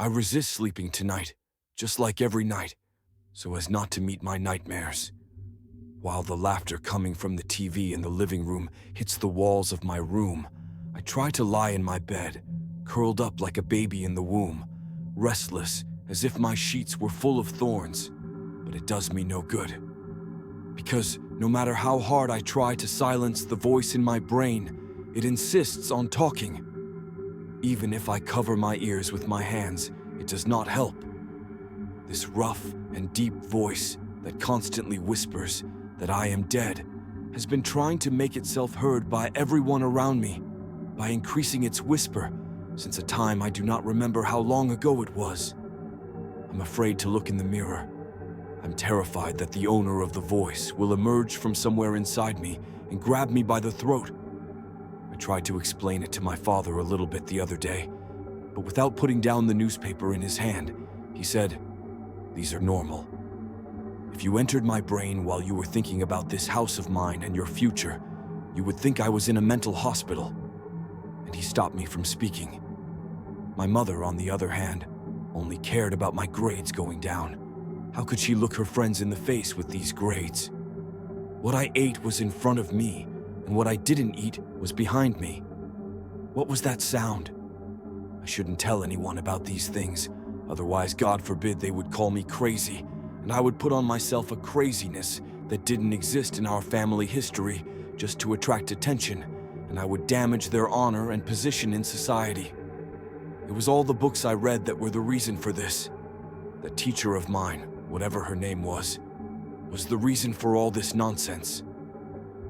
I resist sleeping tonight, just like every night, so as not to meet my nightmares. While the laughter coming from the TV in the living room hits the walls of my room, I try to lie in my bed, curled up like a baby in the womb, restless as if my sheets were full of thorns, but it does me no good. Because no matter how hard I try to silence the voice in my brain, it insists on talking. Even if I cover my ears with my hands, it does not help. This rough and deep voice that constantly whispers that I am dead has been trying to make itself heard by everyone around me by increasing its whisper since a time I do not remember how long ago it was. I'm afraid to look in the mirror. I'm terrified that the owner of the voice will emerge from somewhere inside me and grab me by the throat. I tried to explain it to my father a little bit the other day, but without putting down the newspaper in his hand, he said, "These are normal. If you entered my brain while you were thinking about this house of mine and your future, you would think I was in a mental hospital." And he stopped me from speaking. My mother, on the other hand, only cared about my grades going down. How could she look her friends in the face with these grades? What I ate was in front of me, and what I didn't eat was behind me. What was that sound? I shouldn't tell anyone about these things, otherwise, God forbid, they would call me crazy, and I would put on myself a craziness that didn't exist in our family history just to attract attention, and I would damage their honor and position in society. It was all the books I read that were the reason for this. That teacher of mine, whatever her name was the reason for all this nonsense.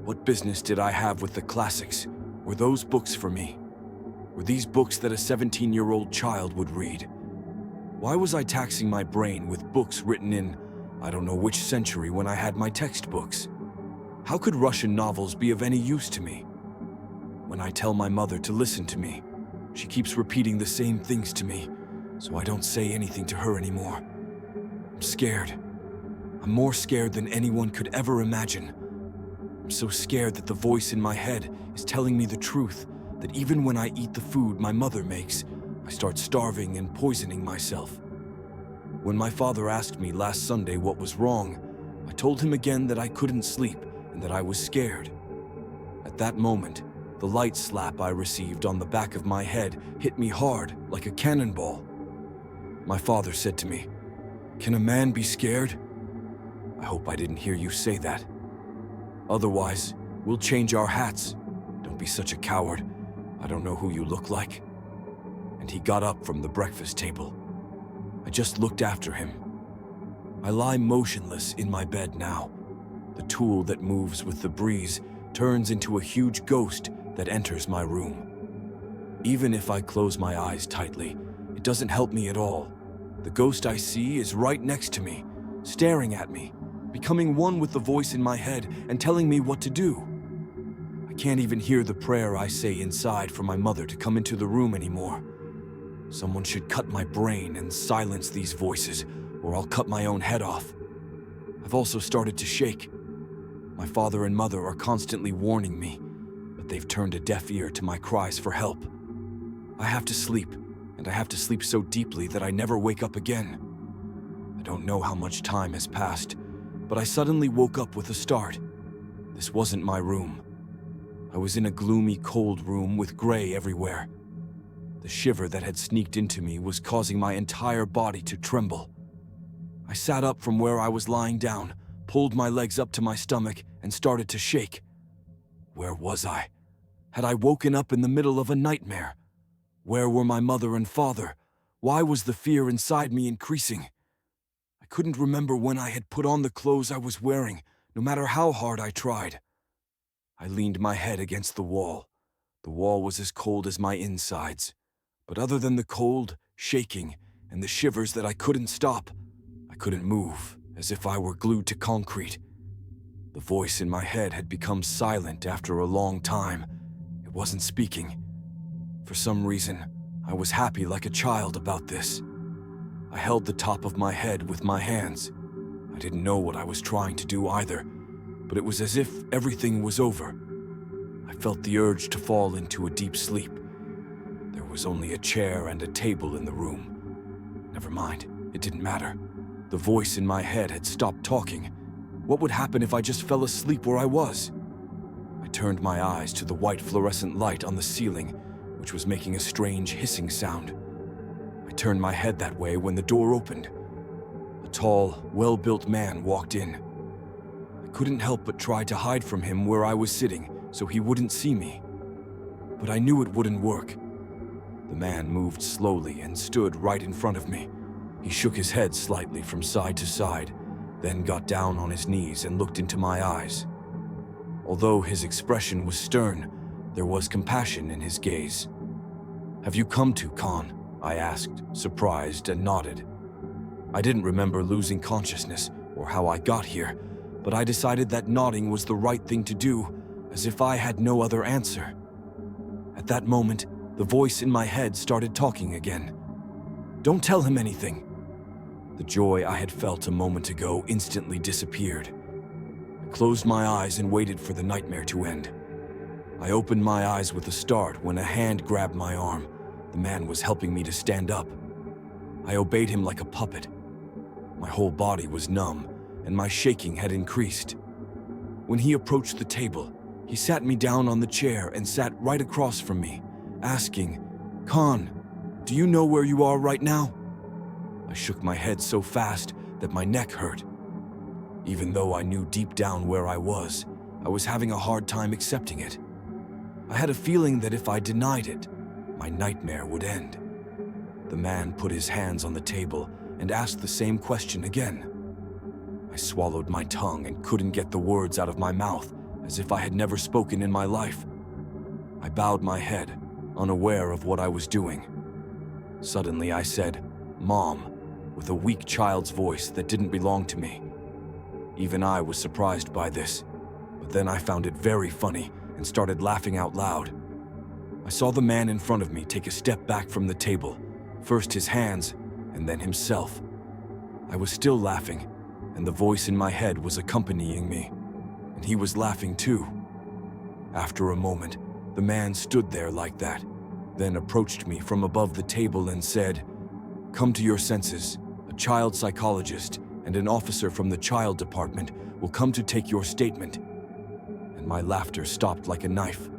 What business did I have with the classics? Were those books for me? Were these books that a 17-year-old child would read? Why was I taxing my brain with books written in I don't know which century when I had my textbooks? How could Russian novels be of any use to me? When I tell my mother to listen to me, she keeps repeating the same things to me, so I don't say anything to her anymore. I'm scared. I'm more scared than anyone could ever imagine. I'm so scared that the voice in my head is telling me the truth, that even when I eat the food my mother makes, I start starving and poisoning myself. When my father asked me last Sunday what was wrong, I told him again that I couldn't sleep and that I was scared. At that moment, the light slap I received on the back of my head hit me hard like a cannonball. My father said to me, "Can a man be scared?" I hope I didn't hear you say that. Otherwise, we'll change our hats. Don't be such a coward. I don't know who you look like. And he got up from the breakfast table. I just looked after him. I lie motionless in my bed now. The tool that moves with the breeze turns into a huge ghost that enters my room. Even if I close my eyes tightly, it doesn't help me at all. The ghost I see is right next to me, staring at me, becoming one with the voice in my head and telling me what to do. I can't even hear the prayer I say inside for my mother to come into the room anymore. Someone should cut my brain and silence these voices, or I'll cut my own head off. I've also started to shake. My father and mother are constantly warning me, but they've turned a deaf ear to my cries for help. I have to sleep, and I have to sleep so deeply that I never wake up again. I don't know how much time has passed, but I suddenly woke up with a start. This wasn't my room. I was in a gloomy, cold room with gray everywhere. The shiver that had sneaked into me was causing my entire body to tremble. I sat up from where I was lying down, pulled my legs up to my stomach, and started to shake. Where was I? Had I woken up in the middle of a nightmare? Where were my mother and father? Why was the fear inside me increasing? I couldn't remember when I had put on the clothes I was wearing, no matter how hard I tried. I leaned my head against the wall. The wall was as cold as my insides. But other than the cold, shaking, and the shivers that I couldn't stop, I couldn't move, as if I were glued to concrete. The voice in my head had become silent after a long time. It wasn't speaking. For some reason, I was happy like a child about this. I held the top of my head with my hands. I didn't know what I was trying to do either, but it was as if everything was over. I felt the urge to fall into a deep sleep. There was only a chair and a table in the room. Never mind, it didn't matter. The voice in my head had stopped talking. What would happen if I just fell asleep where I was? I turned my eyes to the white fluorescent light on the ceiling, which was making a strange hissing sound. I turned my head that way when the door opened. A tall, well-built man walked in. I couldn't help but try to hide from him where I was sitting so he wouldn't see me. But I knew it wouldn't work. The man moved slowly and stood right in front of me. He shook his head slightly from side to side, then got down on his knees and looked into my eyes. Although his expression was stern, there was compassion in his gaze. "Have you come to, Khan?" I asked, surprised, and nodded. I didn't remember losing consciousness or how I got here, but I decided that nodding was the right thing to do, as if I had no other answer. At that moment, the voice in my head started talking again. "Don't tell him anything." The joy I had felt a moment ago instantly disappeared. I closed my eyes and waited for the nightmare to end. I opened my eyes with a start when a hand grabbed my arm. The man was helping me to stand up. I obeyed him like a puppet. My whole body was numb, and my shaking had increased. When he approached the table, he sat me down on the chair and sat right across from me, asking, "Khan, do you know where you are right now?" I shook my head so fast that my neck hurt. Even though I knew deep down where I was having a hard time accepting it. I had a feeling that if I denied it, my nightmare would end. The man put his hands on the table and asked the same question again. I swallowed my tongue and couldn't get the words out of my mouth, as if I had never spoken in my life. I bowed my head, unaware of what I was doing. Suddenly I said, "Mom," with a weak child's voice that didn't belong to me. Even I was surprised by this, but then I found it very funny and started laughing out loud. I saw the man in front of me take a step back from the table, first his hands and then himself. I was still laughing, and the voice in my head was accompanying me, and he was laughing too. After a moment, the man stood there like that, then approached me from above the table and said, "Come to your senses. A child psychologist and an officer from the child department will come to take your statement." And my laughter stopped like a knife.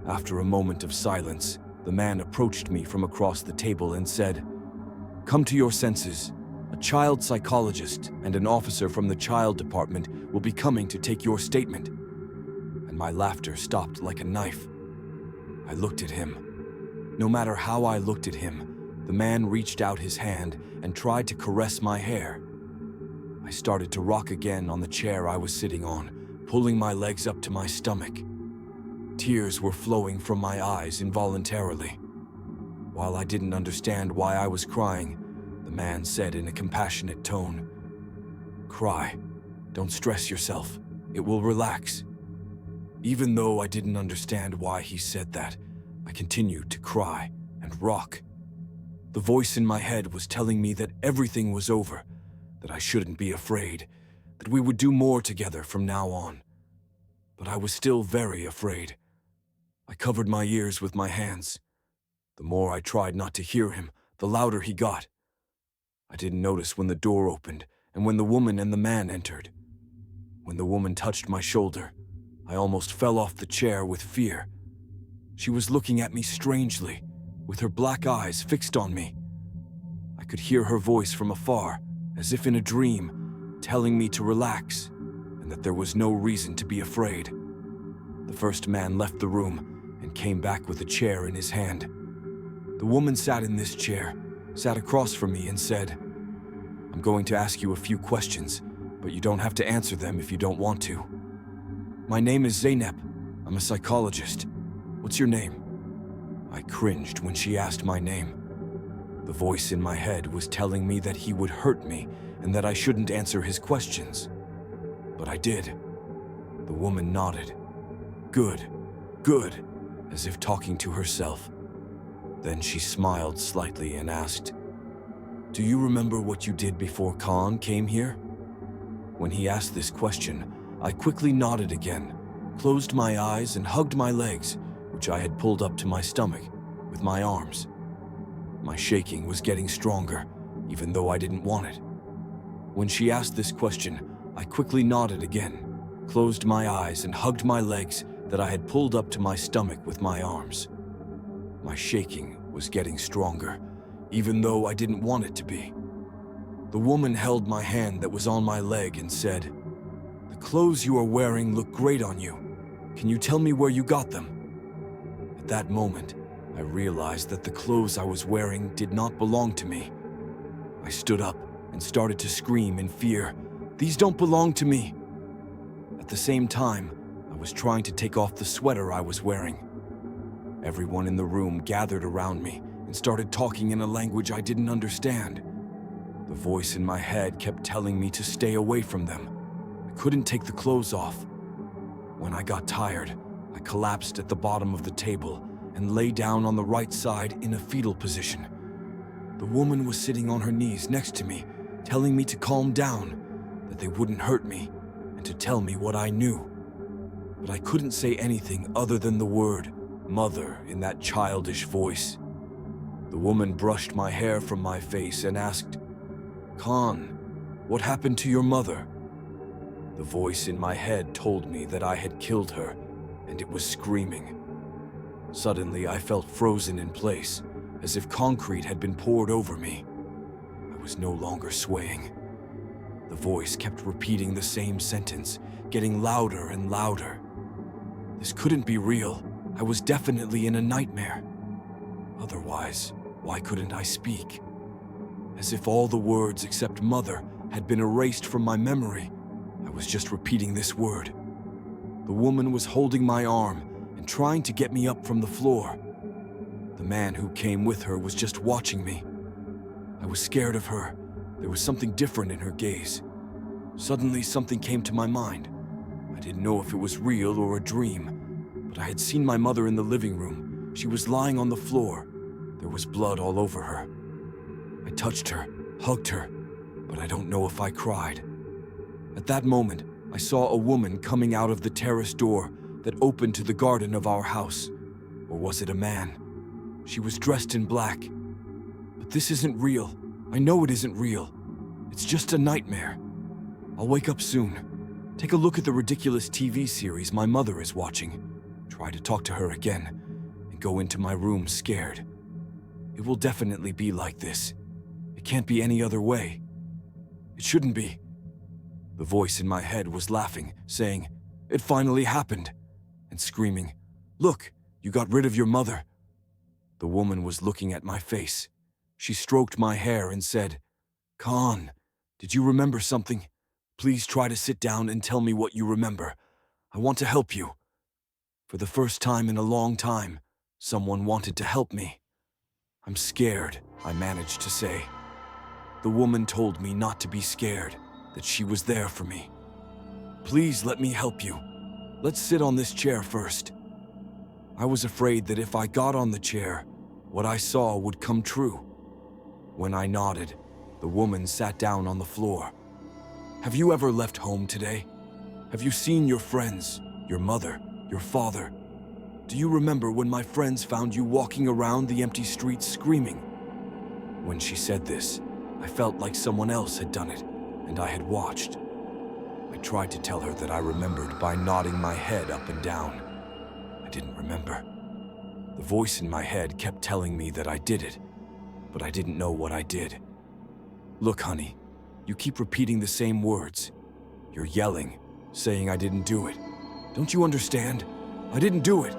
After a moment of silence, the man approached me from across the table and said, "Come to your senses. A child psychologist and an officer from the child department will be coming to take your statement." And my laughter stopped like a knife. I looked at him. No matter how I looked at him, the man reached out his hand and tried to caress my hair. I started to rock again on the chair I was sitting on, pulling my legs up to my stomach. Tears were flowing from my eyes involuntarily. While I didn't understand why I was crying, the man said in a compassionate tone, "Cry. Don't stress yourself. It will relax." Even though I didn't understand why he said that, I continued to cry and rock. The voice in my head was telling me that everything was over, that I shouldn't be afraid, that we would do more together from now on. But I was still very afraid. I covered my ears with my hands. The more I tried not to hear him, the louder he got. I didn't notice when the door opened and when the woman and the man entered. When the woman touched my shoulder, I almost fell off the chair with fear. She was looking at me strangely, with her black eyes fixed on me. I could hear her voice from afar, as if in a dream, telling me to relax and that there was no reason to be afraid. The first man left the room and came back with a chair in his hand. The woman sat in this chair, sat across from me and said, "I'm going to ask you a few questions, but you don't have to answer them if you don't want to. My name is Zeynep. I'm a psychologist. What's your name?" I cringed when she asked my name. The voice in my head was telling me that he would hurt me and that I shouldn't answer his questions. But I did. The woman nodded. "Good, good," as if talking to herself. Then she smiled slightly and asked, "Do you remember what you did before Khan came here?" When he asked this question, I quickly nodded again, closed my eyes and hugged my legs, which I had pulled up to my stomach, with my arms. My shaking was getting stronger, even though I didn't want it. When she asked this question, I quickly nodded again, closed my eyes, and hugged my legs that I had pulled up to my stomach with my arms. My shaking was getting stronger, even though I didn't want it to be. The woman held my hand that was on my leg and said, "The clothes you are wearing look great on you. Can you tell me where you got them?" At that moment, I realized that the clothes I was wearing did not belong to me. I stood up and started to scream in fear, "These don't belong to me!" At the same time, I was trying to take off the sweater I was wearing. Everyone in the room gathered around me and started talking in a language I didn't understand. The voice in my head kept telling me to stay away from them. I couldn't take the clothes off. When I got tired, I collapsed at the bottom of the table and lay down on the right side in a fetal position. The woman was sitting on her knees next to me, telling me to calm down, that they wouldn't hurt me, and to tell me what I knew. But I couldn't say anything other than the word "mother" in that childish voice. The woman brushed my hair from my face and asked, "Khan, what happened to your mother?" The voice in my head told me that I had killed her, and it was screaming. Suddenly, I felt frozen in place, as if concrete had been poured over me. I was no longer swaying. The voice kept repeating the same sentence, getting louder and louder. This couldn't be real. I was definitely in a nightmare. Otherwise, why couldn't I speak? As if all the words except "mother" had been erased from my memory, I was just repeating this word. The woman was holding my arm and trying to get me up from the floor. The man who came with her was just watching me. I was scared of her. There was something different in her gaze. Suddenly, something came to my mind. I didn't know if it was real or a dream, but I had seen my mother in the living room. She was lying on the floor. There was blood all over her. I touched her, hugged her, but I don't know if I cried. At that moment, I saw a woman coming out of the terrace door that opened to the garden of our house. Or was it a man? She was dressed in black. But this isn't real. I know it isn't real. It's just a nightmare. I'll wake up soon. Take a look at the ridiculous TV series my mother is watching. Try to talk to her again, and go into my room scared. It will definitely be like this. It can't be any other way. It shouldn't be. The voice in my head was laughing, saying, "It finally happened," and screaming, "Look, you got rid of your mother." The woman was looking at my face. She stroked my hair and said, "Khan, did you remember something? Please try to sit down and tell me what you remember. I want to help you." For the first time in a long time, someone wanted to help me. "I'm scared," I managed to say. The woman told me not to be scared, that she was there for me. "Please let me help you. Let's sit on this chair first." I was afraid that if I got on the chair, what I saw would come true. When I nodded, the woman sat down on the floor. "Have you ever left home today? Have you seen your friends, your mother, your father? Do you remember when my friends found you walking around the empty streets screaming?" When she said this, I felt like someone else had done it, and I had watched. I tried to tell her that I remembered by nodding my head up and down. I didn't remember. The voice in my head kept telling me that I did it, but I didn't know what I did. "Look, honey, you keep repeating the same words. You're yelling, saying I didn't do it. Don't you understand? I didn't do it."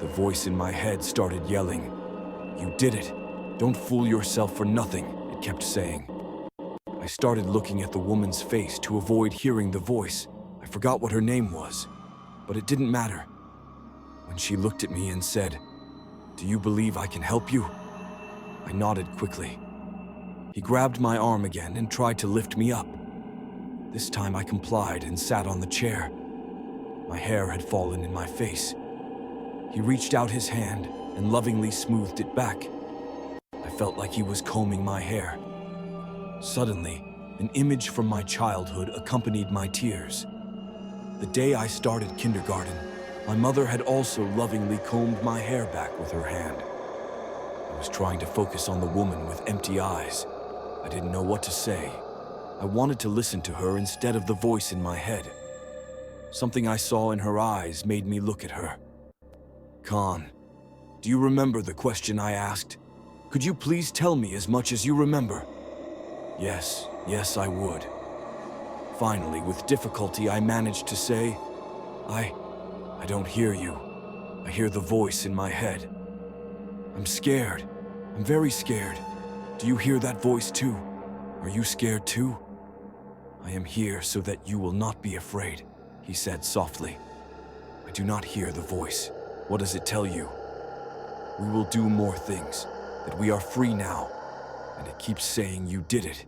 The voice in my head started yelling, "You did it. Don't fool yourself for nothing," it kept saying. I started looking at the woman's face to avoid hearing the voice. I forgot what her name was, but it didn't matter. When she looked at me and said, "Do you believe I can help you?" I nodded quickly. He grabbed my arm again and tried to lift me up. This time I complied and sat on the chair. My hair had fallen in my face. He reached out his hand and lovingly smoothed it back. I felt like he was combing my hair. Suddenly, an image from my childhood accompanied my tears. The day I started kindergarten, my mother had also lovingly combed my hair back with her hand. I was trying to focus on the woman with empty eyes, I didn't know what to say. I wanted to listen to her instead of the voice in my head. Something I saw in her eyes made me look at her. Khan, do you remember the question I asked? Could you please tell me as much as you remember? Yes, I would. Finally, with difficulty, I managed to say, I don't hear you. I hear the voice in my head. I'm scared. I'm very scared. Do you hear that voice too? Are you scared too? I am here so that you will not be afraid, he said softly. I do not hear the voice. What does it tell you? We will do more things, that we are free now, and it keeps saying you did it.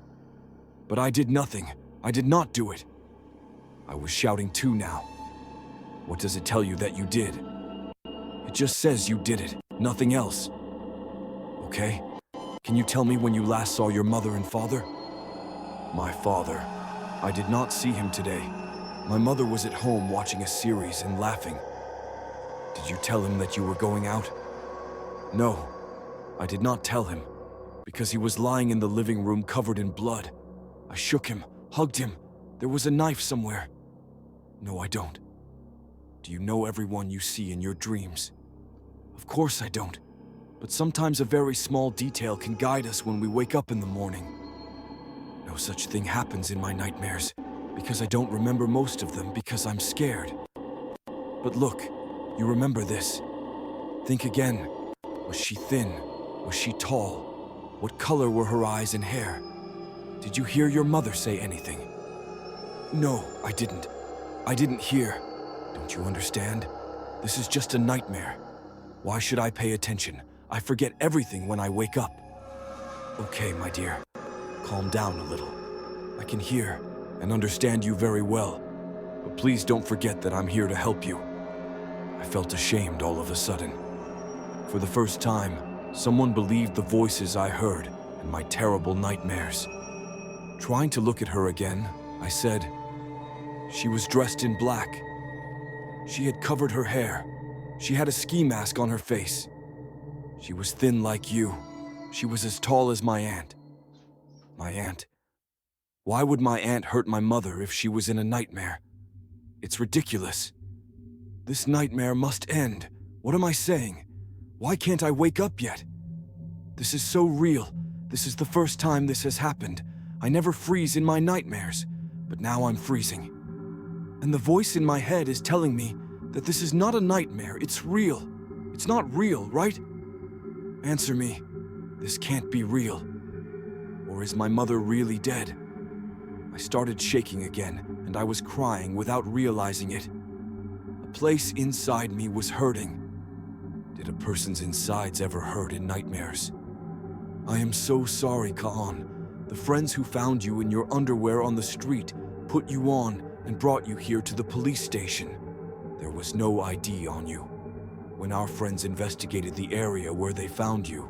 But I did nothing. I did not do it. I was shouting too now. What does it tell you that you did? It just says you did it, nothing else. Okay? Can you tell me when you last saw your mother and father? My father. I did not see him today. My mother was at home watching a series and laughing. Did you tell him that you were going out? No, I did not tell him, because he was lying in the living room covered in blood. I shook him, hugged him. There was a knife somewhere. No, I don't. Do you know everyone you see in your dreams? Of course I don't. But sometimes a very small detail can guide us when we wake up in the morning. No such thing happens in my nightmares, because I don't remember most of them because I'm scared. But look, you remember this. Think again. Was she thin? Was she tall? What color were her eyes and hair? Did you hear your mother say anything? No, I didn't. I didn't hear. Don't you understand? This is just a nightmare. Why should I pay attention? I forget everything when I wake up. Okay, my dear. Calm down a little. I can hear and understand you very well, but please don't forget that I'm here to help you. I felt ashamed all of a sudden. For the first time, someone believed the voices I heard in my terrible nightmares. Trying to look at her again, I said, she was dressed in black. She had covered her hair. She had a ski mask on her face. She was thin like you. She was as tall as my aunt. My aunt? Why would my aunt hurt my mother if she was in a nightmare? It's ridiculous. This nightmare must end. What am I saying? Why can't I wake up yet? This is so real. This is the first time this has happened. I never freeze in my nightmares, but now I'm freezing. And the voice in my head is telling me that this is not a nightmare, it's real. It's not real, right? Answer me. This can't be real. Or is my mother really dead? I started shaking again, and I was crying without realizing it. A place inside me was hurting. Did a person's insides ever hurt in nightmares? I am so sorry, Kaan. The friends who found you in your underwear on the street put you on and brought you here to the police station. There was no ID on you. When our friends investigated the area where they found you,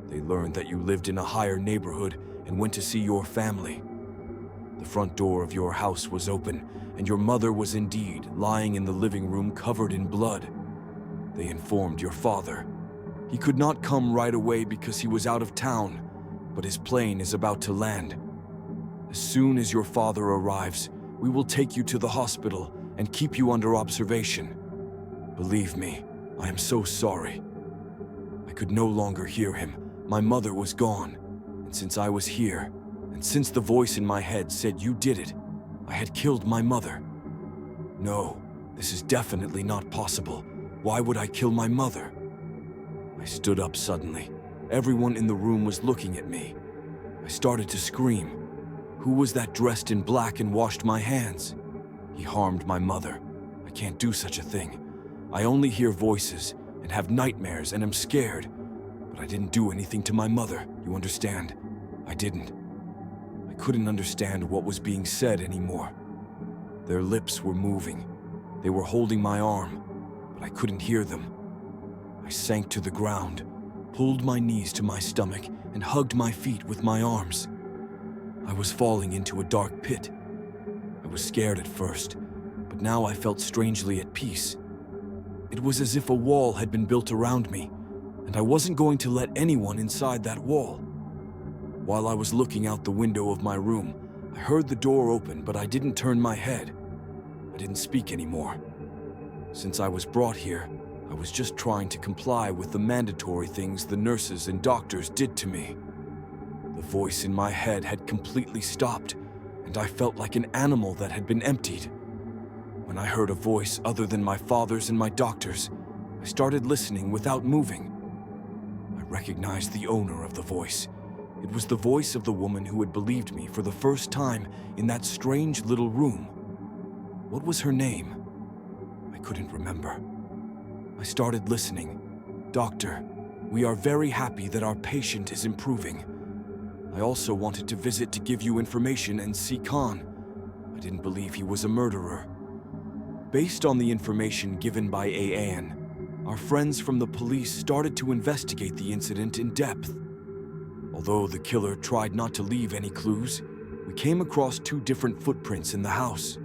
they learned that you lived in a higher neighborhood and went to see your family. The front door of your house was open, and your mother was indeed lying in the living room covered in blood. They informed your father. He could not come right away because he was out of town, but his plane is about to land. As soon as your father arrives, we will take you to the hospital and keep you under observation. Believe me, I am so sorry. I could no longer hear him. My mother was gone, and since I was here, and since the voice in my head said you did it, I had killed my mother. No, this is definitely not possible. Why would I kill my mother? I stood up suddenly. Everyone in the room was looking at me. I started to scream. Who was that dressed in black and washed my hands? He harmed my mother. I can't do such a thing. I only hear voices and have nightmares and am scared. But I didn't do anything to my mother, you understand? I didn't. I couldn't understand what was being said anymore. Their lips were moving. They were holding my arm, but I couldn't hear them. I sank to the ground, pulled my knees to my stomach, and hugged my feet with my arms. I was falling into a dark pit. I was scared at first, but now I felt strangely at peace. It was as if a wall had been built around me, and I wasn't going to let anyone inside that wall. While I was looking out the window of my room, I heard the door open, but I didn't turn my head. I didn't speak anymore. Since I was brought here, I was just trying to comply with the mandatory things the nurses and doctors did to me. The voice in my head had completely stopped, and I felt like an animal that had been emptied. When I heard a voice other than my father's and my doctor's, I started listening without moving. I recognized the owner of the voice. It was the voice of the woman who had believed me for the first time in that strange little room. What was her name? I couldn't remember. I started listening. "Doctor, we are very happy that our patient is improving. I also wanted to visit to give you information and see Khan. I didn't believe he was a murderer." Based on the information given by An, our friends from the police started to investigate the incident in depth. Although the killer tried not to leave any clues, we came across 2 different footprints in the house.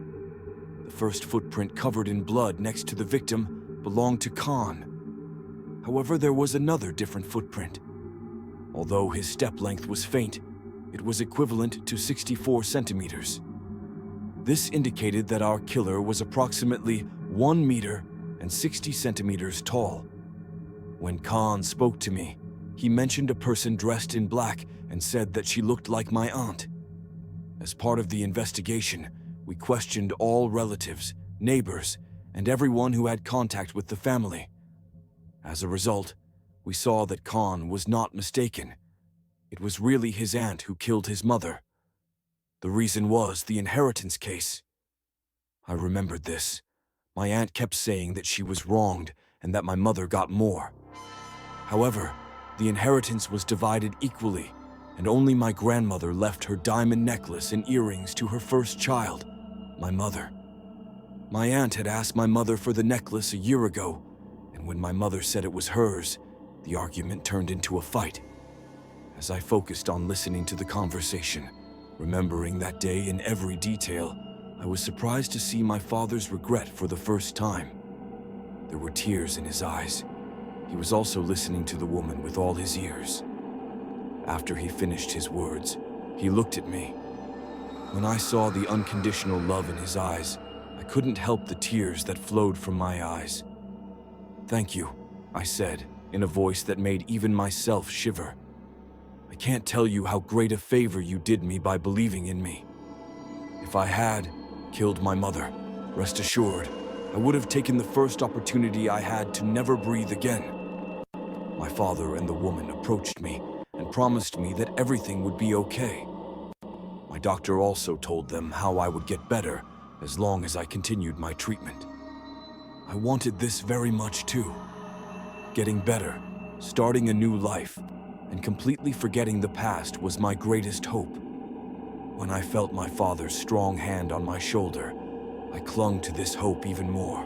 The first footprint, covered in blood next to the victim, belonged to Khan. However, there was another different footprint. Although his step length was faint, it was equivalent to 64 centimeters. This indicated that our killer was approximately 1 meter and 60 centimeters tall. When Khan spoke to me, he mentioned a person dressed in black and said that she looked like my aunt. As part of the investigation, we questioned all relatives, neighbors, and everyone who had contact with the family. As a result, we saw that Khan was not mistaken. It was really his aunt who killed his mother. The reason was the inheritance case. I remembered this. My aunt kept saying that she was wronged and that my mother got more. However, the inheritance was divided equally, and only my grandmother left her diamond necklace and earrings to her first child, my mother. My aunt had asked my mother for the necklace a year ago, and when my mother said it was hers, the argument turned into a fight. As I focused on listening to the conversation, remembering that day in every detail, I was surprised to see my father's regret for the first time. There were tears in his eyes. He was also listening to the woman with all his ears. After he finished his words, he looked at me. When I saw the unconditional love in his eyes, I couldn't help the tears that flowed from my eyes. "Thank you," I said, in a voice that made even myself shiver. "I can't tell you how great a favor you did me by believing in me. If I had killed my mother, rest assured, I would have taken the first opportunity I had to never breathe again." My father and the woman approached me and promised me that everything would be okay. My doctor also told them how I would get better as long as I continued my treatment. I wanted this very much too. Getting better, starting a new life, and completely forgetting the past was my greatest hope. When I felt my father's strong hand on my shoulder, I clung to this hope even more.